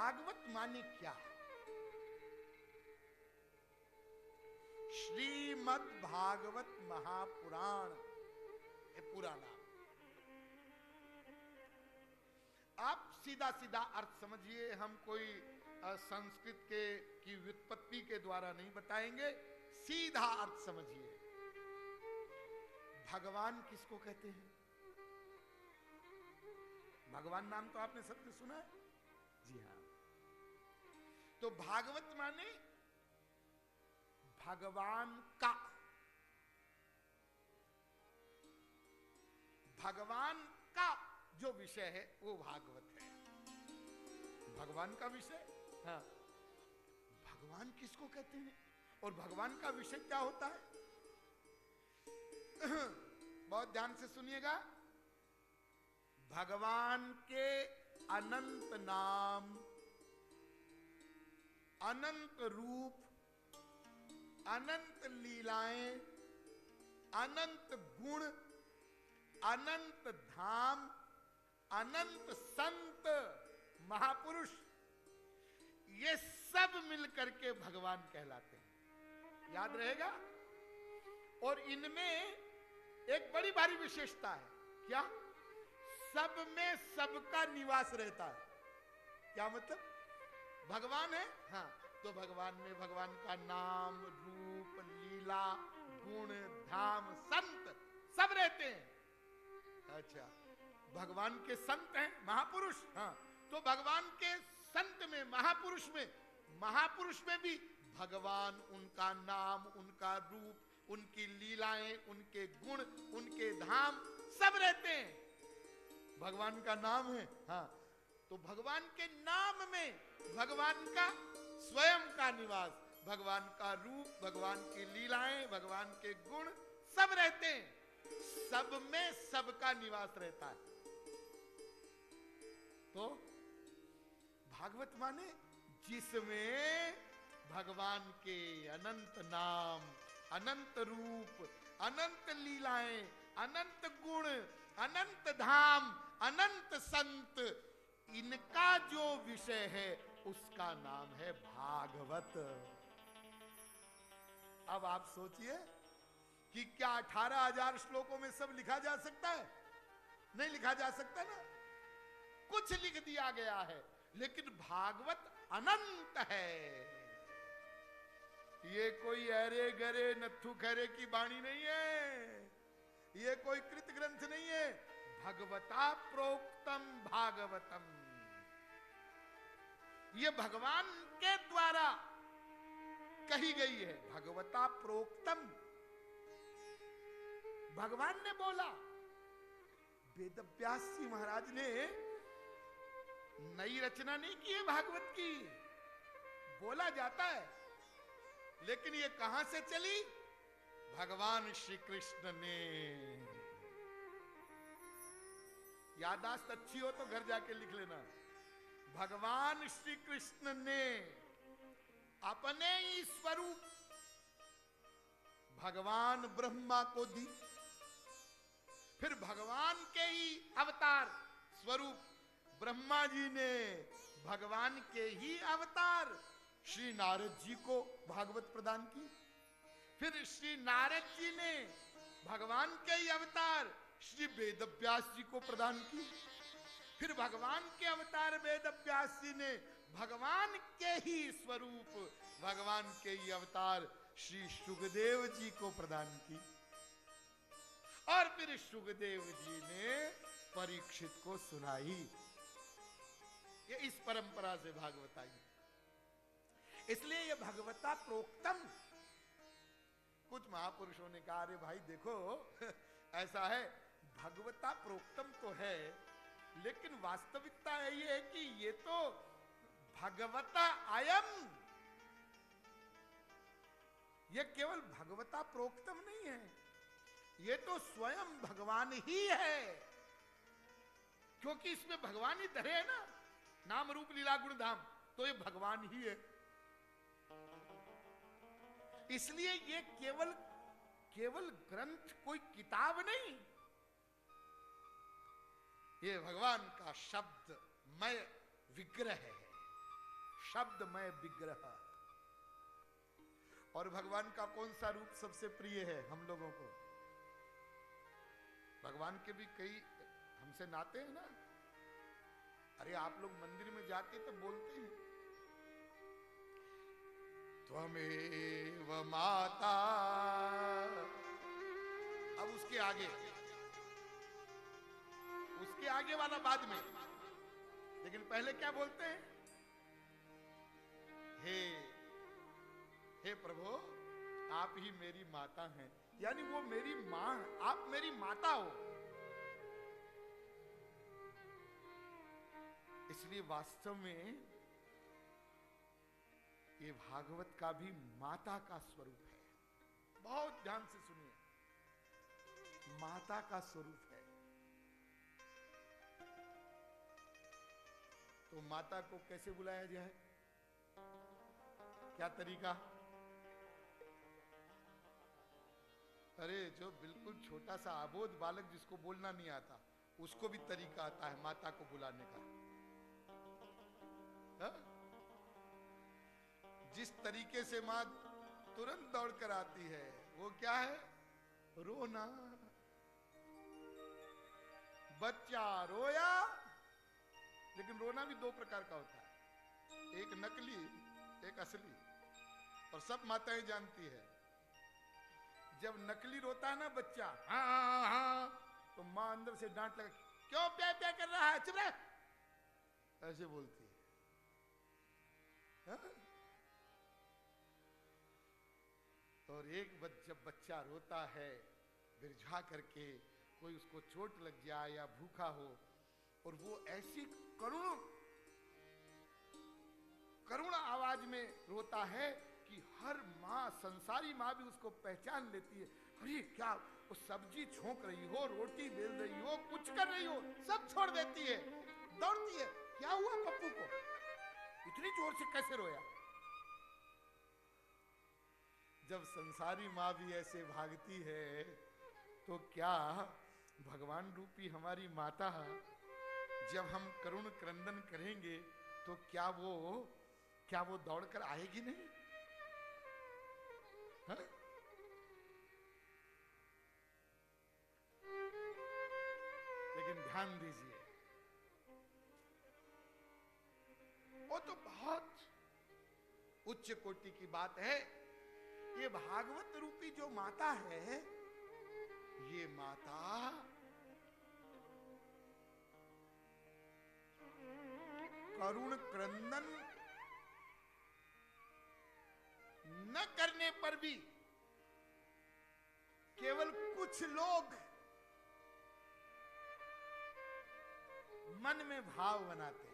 भागवत माने क्या? श्रीमद् भागवत महापुराण, ये पूरा नाम। आप सीधा सीधा अर्थ समझिए, हम कोई संस्कृत की व्युत्पत्ति के द्वारा नहीं बताएंगे, सीधा अर्थ समझिए। भगवान किसको कहते हैं? भगवान नाम तो आपने सबने सुना है, जी हाँ। तो भागवत माने भगवान का, भगवान का जो विषय है वो भागवत है। भगवान का विषय, हाँ। भगवान किसको कहते हैं और भगवान का विषय क्या होता है? बहुत ध्यान से सुनिएगा। भगवान के अनंत नाम, अनंत रूप, अनंत लीलाएं, अनंत गुण, अनंत धाम, अनंत संत महापुरुष, ये सब मिलकर के भगवान कहलाते हैं। याद रहेगा। और इनमें एक बड़ी भारी विशेषता है, क्या? सब में सबका निवास रहता है। क्या मतलब? भगवान है, हाँ, तो भगवान में भगवान का नाम, रूप, लीला, गुण, धाम, संत सब रहते हैं। अच्छा, भगवान के संत हैं महापुरुष, हाँ, तो भगवान के संत में, महापुरुष में भी भगवान, उनका नाम, उनका रूप, उनकी लीलाएं, उनके गुण, उनके धाम सब रहते हैं। भगवान का नाम है, हाँ, तो भगवान के नाम में भगवान का स्वयं का निवास, भगवान का रूप, भगवान की लीलाएं, भगवान के गुण सब रहते हैं। सब में सबका निवास रहता है। तो भागवत माने जिसमें भगवान के अनंत नाम, अनंत रूप, अनंत लीलाएं, अनंत गुण, अनंत धाम, अनंत संत, इनका जो विषय है उसका नाम है भागवत। अब आप सोचिए कि क्या 18,000 श्लोकों में सब लिखा जा सकता है? नहीं लिखा जा सकता ना, कुछ लिख दिया गया है, लेकिन भागवत अनंत है। ये कोई अरे गरे नथु खरे की वाणी नहीं है, ये कोई कृत ग्रंथ नहीं है। भगवता प्रोक्तम भागवतम, ये भगवान के द्वारा कही गई है। भगवता प्रोक्तम, भगवान ने बोला। वेदव्यास जी महाराज ने नई रचना नहीं की है भागवत की, बोला जाता है, लेकिन ये कहां से चली? भगवान श्री कृष्ण ने। याददाश्त अच्छी हो तो घर जाके लिख लेना। भगवान श्री कृष्ण ने अपने ही स्वरूप भगवान ब्रह्मा को दी, फिर भगवान के ही अवतार स्वरूप ब्रह्मा जी ने भगवान के ही अवतार श्री नारद जी को भागवत प्रदान की, फिर श्री नारद जी ने भगवान के ही अवतार श्री वेदव्यास जी को प्रदान की, फिर भगवान के अवतार वेदव्यास जी ने भगवान के ही स्वरूप भगवान के ही अवतार श्री सुखदेव जी को प्रदान की, और फिर सुखदेव जी ने परीक्षित को सुनाई। ये इस परंपरा से भागवत आई, इसलिए ये भगवता प्रोक्तम। कुछ महापुरुषों ने कहा, अरे भाई देखो ऐसा है, भगवता प्रोक्तम तो है, लेकिन वास्तविकता ये है कि ये तो भगवता अयम, ये केवल भगवता प्रोक्तम नहीं है, ये तो स्वयं भगवान ही है, क्योंकि इसमें भगवान ही धरे है ना, नाम रूप लीला गुण धाम, तो ये भगवान ही है। इसलिए ये केवल ग्रंथ, कोई किताब नहीं, ये भगवान का शब्दमय विग्रह है, शब्दमय विग्रह। और भगवान का कौन सा रूप सबसे प्रिय है हम लोगों को? भगवान के भी कई हमसे नाते हैं ना। अरे आप लोग मंदिर में जाके तो बोलते हैं त्वमेव माता। अब उसके आगे वाला बाद में, लेकिन पहले क्या बोलते हैं? हे प्रभु, आप ही मेरी माता हैं। यानी वो मेरी मां, आप मेरी माता हो। इसलिए वास्तव में ये भागवत का भी माता का स्वरूप है। बहुत ध्यान से सुनिए, माता का स्वरूप है। तो माता को कैसे बुलाया जाए? क्या तरीका? अरे जो बिल्कुल छोटा सा अबोध बालक जिसको बोलना नहीं आता, उसको भी तरीका आता है माता को बुलाने का। हा? जिस तरीके से मां तुरंत दौड़ कर आती है वो क्या है? रोना। बच्चा रोया, लेकिन रोना भी दो प्रकार का होता है, एक नकली, एक असली। और सब माताएं जानती है, जब नकली रोता है ना बच्चा, हाँ हाँ हाँ, तो मां अंदर से डांट लगा, क्यों प्या प्या कर रहा है, चुप रह, ऐसे बोलती है। हाँ? और एक जब बच्चा रोता है बिरझा करके, कोई उसको चोट लग जाए या भूखा हो, और वो ऐसी करुण आवाज में रोता है कि हर माँ, संसारी माँ भी उसको पहचान लेती है। अरे क्या वो सब्जी छोंक रही हो, रोटी बेल रही हो, कुछ कर रही हो, सब छोड़ देती है, दौड़ती है। क्या हुआ पप्पू को, इतनी जोर से कैसे रोया? जब संसारी माँ भी ऐसे भागती है, तो क्या भगवान रूपी हमारी माता जब हम करुण क्रंदन करेंगे तो क्या वो दौड़कर आएगी नहीं? हा? लेकिन ध्यान दीजिए, वो तो बहुत उच्च कोटि की बात है। ये भागवत रूपी जो माता है, ये माता करुण क्रंदन न करने पर भी केवल कुछ लोग मन में भाव बनाते हैं।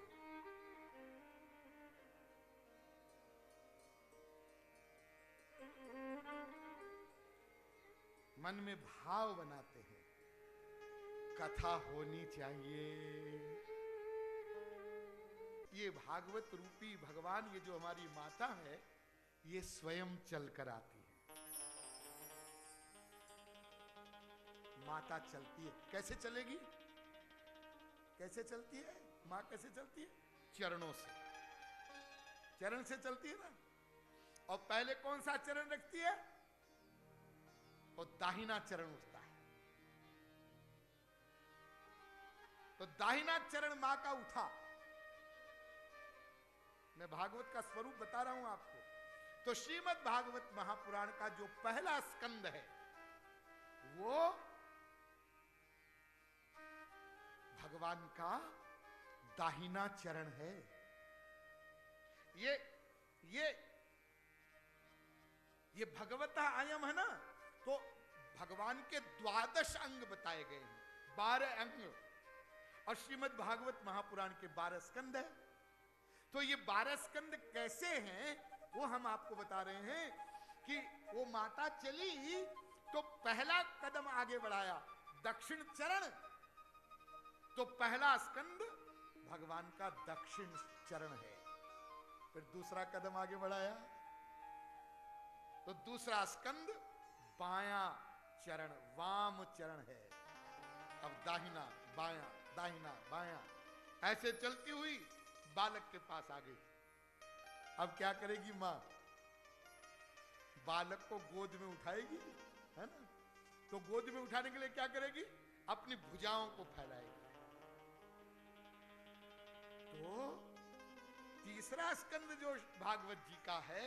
मन में भाव बनाते हैं, कथा होनी चाहिए। ये भागवत रूपी भगवान, ये जो हमारी माता है, ये स्वयं चल कर आती है। माता चलती है, कैसे चलेगी? कैसे चलती है माँ? कैसे चलती है? चरणों से, चरण से चलती है ना। और पहले कौन सा चरण रखती है? और दाहिना चरण उठता है। तो दाहिना चरण मां का उठा। मैं भागवत का स्वरूप बता रहा हूं आपको। तो श्रीमद् भागवत महापुराण का जो पहला स्कंद है, वो भगवान का दाहिना चरण है। ये भगवता आयम है ना, तो भगवान के 12 अंग बताए गए हैं, 12 अंग। और श्रीमद् भागवत महापुराण के 12 स्कंद है। तो ये 12 स्कंद कैसे हैं वो हम आपको बता रहे हैं कि वो माता चली तो पहला कदम आगे बढ़ाया, दक्षिण चरण। तो पहला स्कंद भगवान का दक्षिण चरण है। फिर दूसरा कदम आगे बढ़ाया तो दूसरा स्कंद बायां चरण, वाम चरण है। अब दाहिना बायां, दाहिना बायां, ऐसे चलती हुई बालक के पास आ गई। अब क्या करेगी मां? बालक को गोद में उठाएगी, है ना? तो गोद में उठाने के लिए क्या करेगी? अपनी भुजाओं को फैलाएगी। तो तीसरा स्कंद जो भागवत जी का है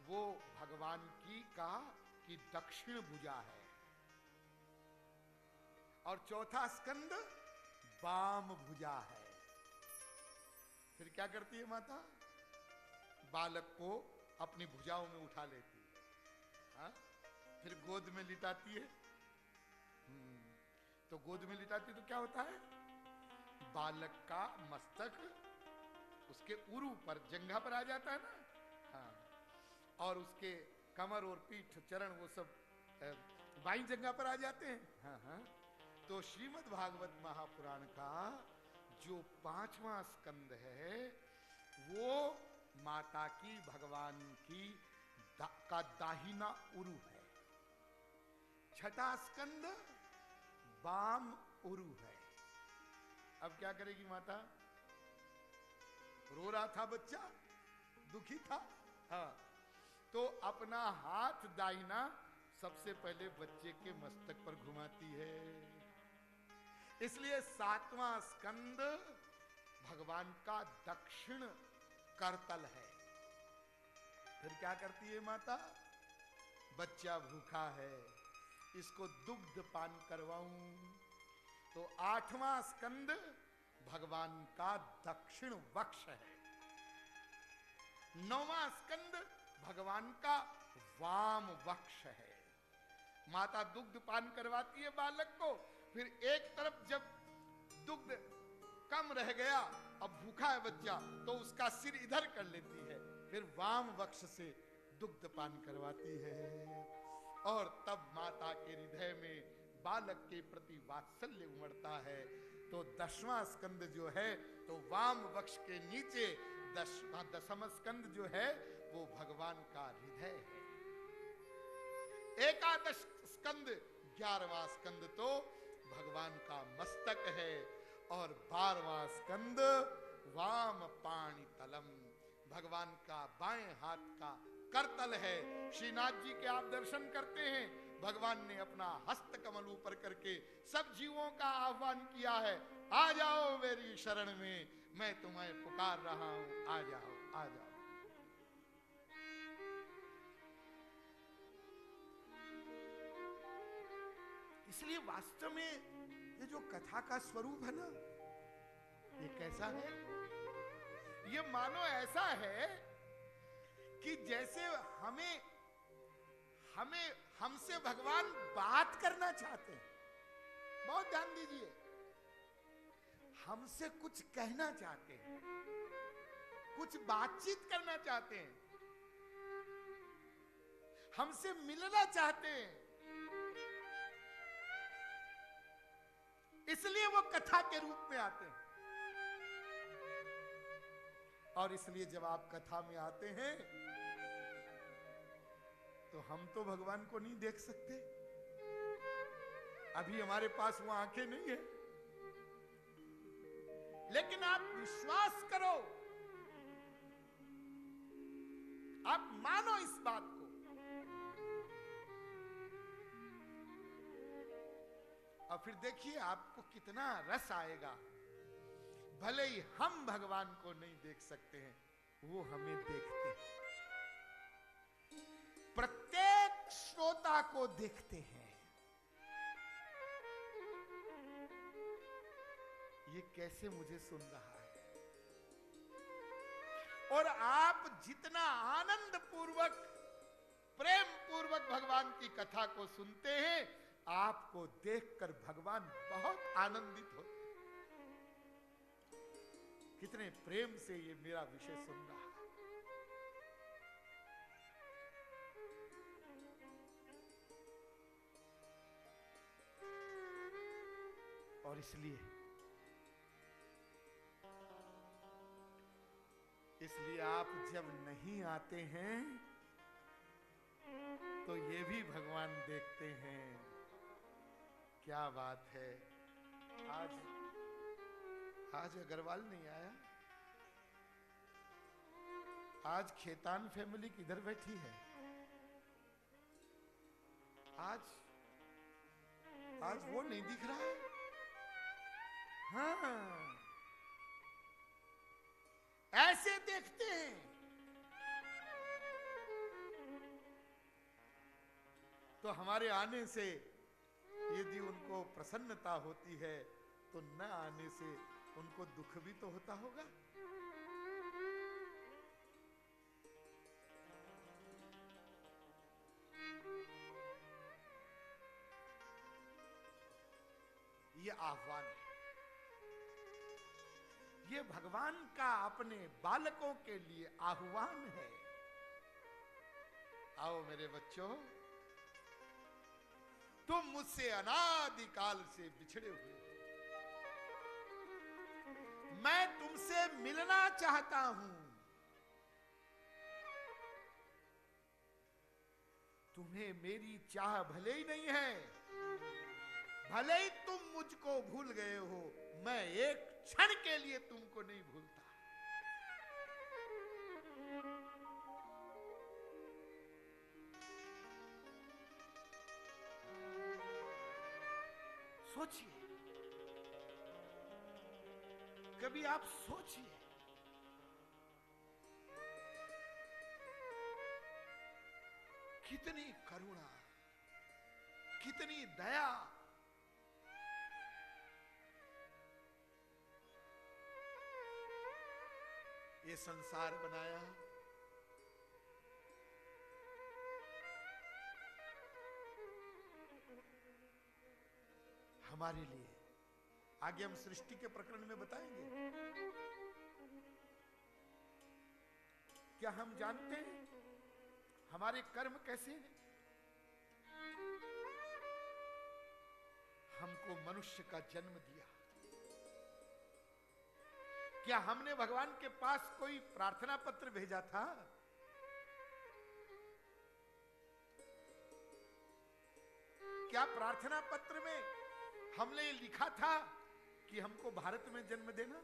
वो भगवान की दक्षिण भुजा है, और चौथा स्कंद वाम भुजा है। फिर क्या करती है माता? बालक को अपनी भुजाओं में उठा लेती है, हाँ? फिर गोद में लिटाती है। तो गोद में लिटाती तो क्या होता है? बालक का मस्तक उसके उरु पर, जंघा पर आ जाता है ना, हाँ, और उसके कमर और पीठ चरण वो सब बाई जंघा पर आ जाते हैं, हाँ हाँ। तो श्रीमद् भागवत महापुराण का जो 5वां स्कंद है वो माता की, भगवान की का दाहिना उरु है। छठा स्कंद वाम उरु है। अब क्या करेगी माता? रो रहा था बच्चा, दुखी था, हाँ, तो अपना हाथ दाहिना सबसे पहले बच्चे के मस्तक पर घुमाती है। इसलिए 7वां स्कंद भगवान का दक्षिण करतल है। फिर क्या करती है माता? बच्चा भूखा है, इसको दुग्ध पान करवाऊं। तो 8वां स्कंद भगवान का दक्षिण वक्ष है। 9वां स्कंद भगवान का वाम वक्ष है। माता दुग्ध पान करवाती है बालक को, फिर एक तरफ जब दुग्ध कम रह गया, अब भूखा है बच्चा, तो उसका सिर इधर कर लेती है, फिर वाम वक्ष से दुग्ध पान करवाती है। और तब माता के हृदय में बालक के प्रति वात्सल्य उमड़ता है। तो 10वां स्कंद जो है तो वाम वक्ष के नीचे 10वां स्कंद जो है वो भगवान का हृदय है। एकादश स्कंद 11वां स्कंद तो भगवान का मस्तक है, और 12वां स्कंद वाम पाणि तलम भगवान का बाएं हाथ का करतल है। श्रीनाथ जी के आप दर्शन करते हैं, भगवान ने अपना हस्त कमल ऊपर करके सब जीवों का आह्वान किया है, आ जाओ मेरी शरण में, मैं तुम्हें पुकार रहा हूं, आ जाओ आ जाओ। इसलिए वास्तव में ये जो कथा का स्वरूप है ना, ये कैसा है? ये मानो ऐसा है कि जैसे हमसे भगवान बात करना चाहते हैं। बहुत ध्यान दीजिए, हमसे कुछ कहना चाहते हैं, कुछ बातचीत करना चाहते हैं, हमसे मिलना चाहते हैं। इसलिए वो कथा के रूप में आते हैं। और इसलिए जब आप कथा में आते हैं तो हम तो भगवान को नहीं देख सकते, अभी हमारे पास वो आंखें नहीं है, लेकिन आप विश्वास करो, आप मानो इस बात को, और फिर देखिए आपको कितना रस आएगा। भले ही हम भगवान को नहीं देख सकते हैं, वो हमें देखते हैं, प्रत्येक श्रोता को देखते हैं। ये कैसे मुझे सुन रहा है, और आप जितना आनंद पूर्वक, प्रेम पूर्वक भगवान की कथा को सुनते हैं, आपको देखकर भगवान बहुत आनंदित होते हैं। कितने प्रेम से ये मेरा विषय सुन रहा है। और इसलिए आप जब नहीं आते हैं तो ये भी भगवान देखते हैं। क्या बात है, आज अग्रवाल नहीं आया, आज खेतान फैमिली किधर बैठी है? आज वो नहीं दिख रहा है। हाँ, ऐसे देखते हैं। तो हमारे आने से यदि उनको प्रसन्नता होती है तो न आने से उनको दुख भी तो होता होगा। ये आह्वान है, ये भगवान का अपने बालकों के लिए आह्वान है। आओ मेरे बच्चों, तुम मुझसे अनादिकाल से बिछड़े हुए हो, मैं तुमसे मिलना चाहता हूं। तुम्हें मेरी चाह भले ही नहीं है, भले ही तुम मुझको भूल गए हो, मैं एक क्षण के लिए तुमको नहीं भूलता। सोचिए, कभी आप सोचिए, कितनी करुणा, कितनी दया। ये संसार बनाया, हमारे लिए। आगे हम सृष्टि के प्रकरण में बताएंगे। क्या हम जानते हैं हमारे कर्म कैसे हैं? हमको मनुष्य का जन्म दिया। क्या हमने भगवान के पास कोई प्रार्थना पत्र भेजा था? क्या प्रार्थना पत्र में हमने लिखा था कि हमको भारत में जन्म देना?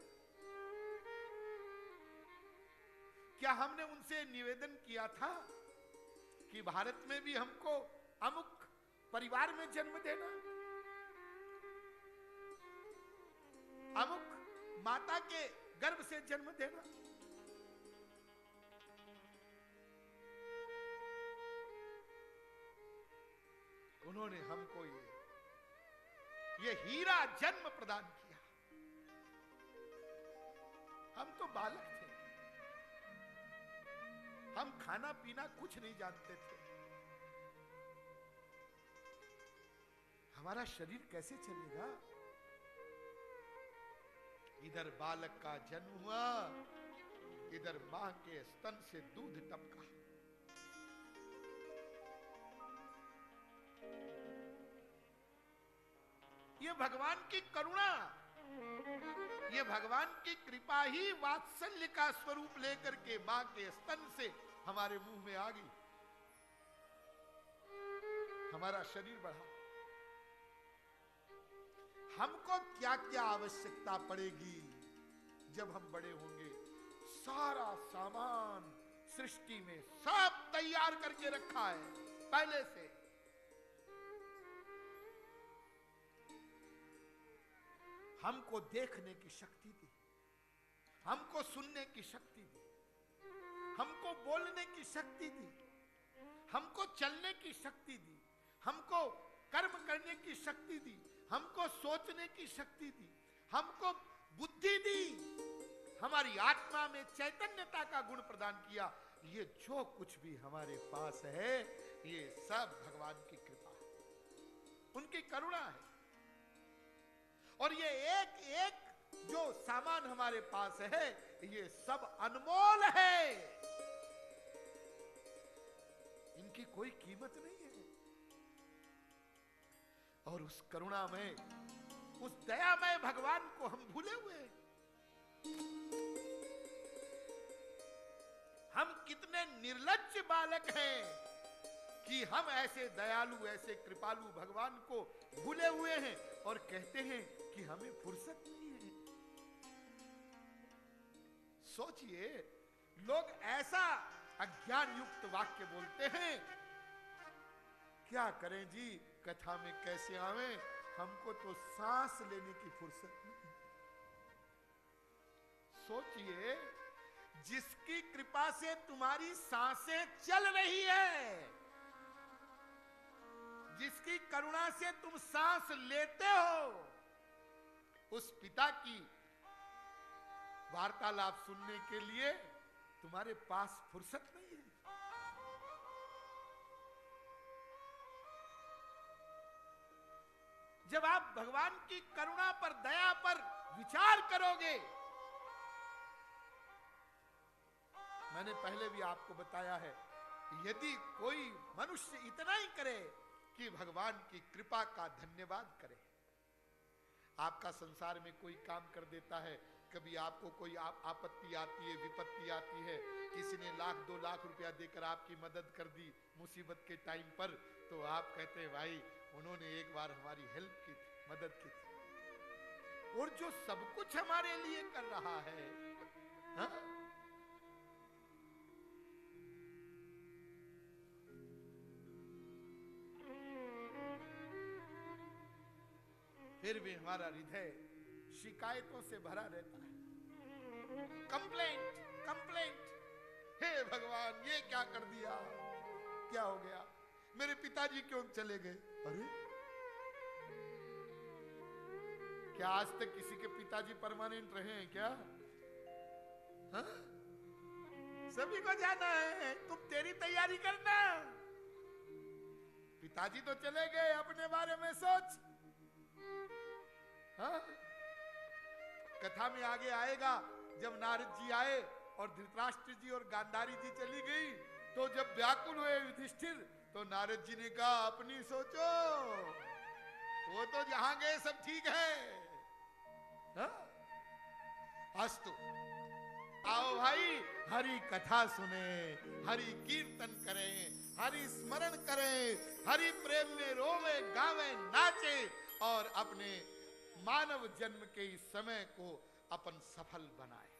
क्या हमने उनसे निवेदन किया था कि भारत में भी हमको अमुक परिवार में जन्म देना, अमुक माता के गर्भ से जन्म देना? उन्होंने हमको ये हीरा जन्म प्रदान किया। हम तो बालक थे, हम खाना पीना कुछ नहीं जानते थे। हमारा शरीर कैसे चलेगा? इधर बालक का जन्म हुआ, इधर मां के स्तन से दूध टपका। ये भगवान की करुणा, ये भगवान की कृपा ही वात्सल्य का स्वरूप लेकर के मां के स्तन से हमारे मुंह में आ गई। हमारा शरीर बढ़ा। हमको क्या क्या आवश्यकता पड़ेगी जब हम बड़े होंगे? सारा सामान सृष्टि में सब तैयार करके रखा है पहले से। हमको देखने की शक्ति दी, हमको सुनने की शक्ति दी, हमको बोलने की शक्ति दी, हमको चलने की शक्ति दी, हमको कर्म करने की शक्ति दी, हमको सोचने की शक्ति दी, हमको बुद्धि दी, हमारी आत्मा में चैतन्यता का गुण प्रदान किया। ये जो कुछ भी हमारे पास है, ये सब भगवान की कृपा है, उनकी करुणा है। और ये एक एक जो सामान हमारे पास है, ये सब अनमोल है, इनकी कोई कीमत नहीं है। और उस करुणा में, उस दयामय भगवान को हम भूले हुए हैं। हम कितने निर्लज्ज बालक हैं कि हम ऐसे दयालु, ऐसे कृपालु भगवान को भूले हुए हैं और कहते हैं कि हमें फुर्सत नहीं है। सोचिए, लोग ऐसा ऐसा अज्ञान युक्त वाक्य बोलते हैं। क्या करें जी, कथा में कैसे आवे, हमको तो सांस लेने की फुर्सत नहीं। सोचिए, जिसकी कृपा से तुम्हारी सांसें चल रही है, जिसकी करुणा से तुम सांस लेते हो, उस पिता की वार्तालाप सुनने के लिए तुम्हारे पास फुर्सत नहीं है। जब आप भगवान की करुणा पर, दया पर विचार करोगे, मैंने पहले भी आपको बताया है, यदि कोई मनुष्य इतना ही करे कि भगवान की कृपा का धन्यवाद करे। आपका संसार में कोई काम कर देता है, कभी आपको कोई आपत्ति आती है, विपत्ति आती है, किसी ने 1,00,000 2 लाख रुपया देकर आपकी मदद कर दी मुसीबत के टाइम पर, तो आप कहते हैं भाई उन्होंने एक बार हमारी हेल्प की थी, मदद की थी। और जो सब कुछ हमारे लिए कर रहा है, हा? फिर भी हमारा हृदय शिकायतों से भरा रहता है। कंप्लेंट कंप्लेंट, हे भगवान ये क्या कर दिया, क्या हो गया, मेरे पिताजी क्यों चले गए। अरे क्या आज तक किसी के पिताजी परमानेंट रहे हैं क्या? हा? सभी को जाना है, तुम तेरी तैयारी करना। पिताजी तो चले गए, अपने बारे में सोच। हाँ? कथा में आगे आएगा, जब नारद जी आए और धृतराष्ट्र जी और गांधारी जी चली गई, तो जब व्याकुल हुए युधिष्ठिर, तो नारद जी ने कहा अपनी सोचो, वो तो जहां गए सब ठीक है। हाँ? अस्तु, आओ भाई हरि कथा सुने, हरि कीर्तन करें, हरि स्मरण करें, हरि प्रेम में रोवे गावे नाचे, और अपने मानव जन्म के इस समय को अपन सफल बनाए।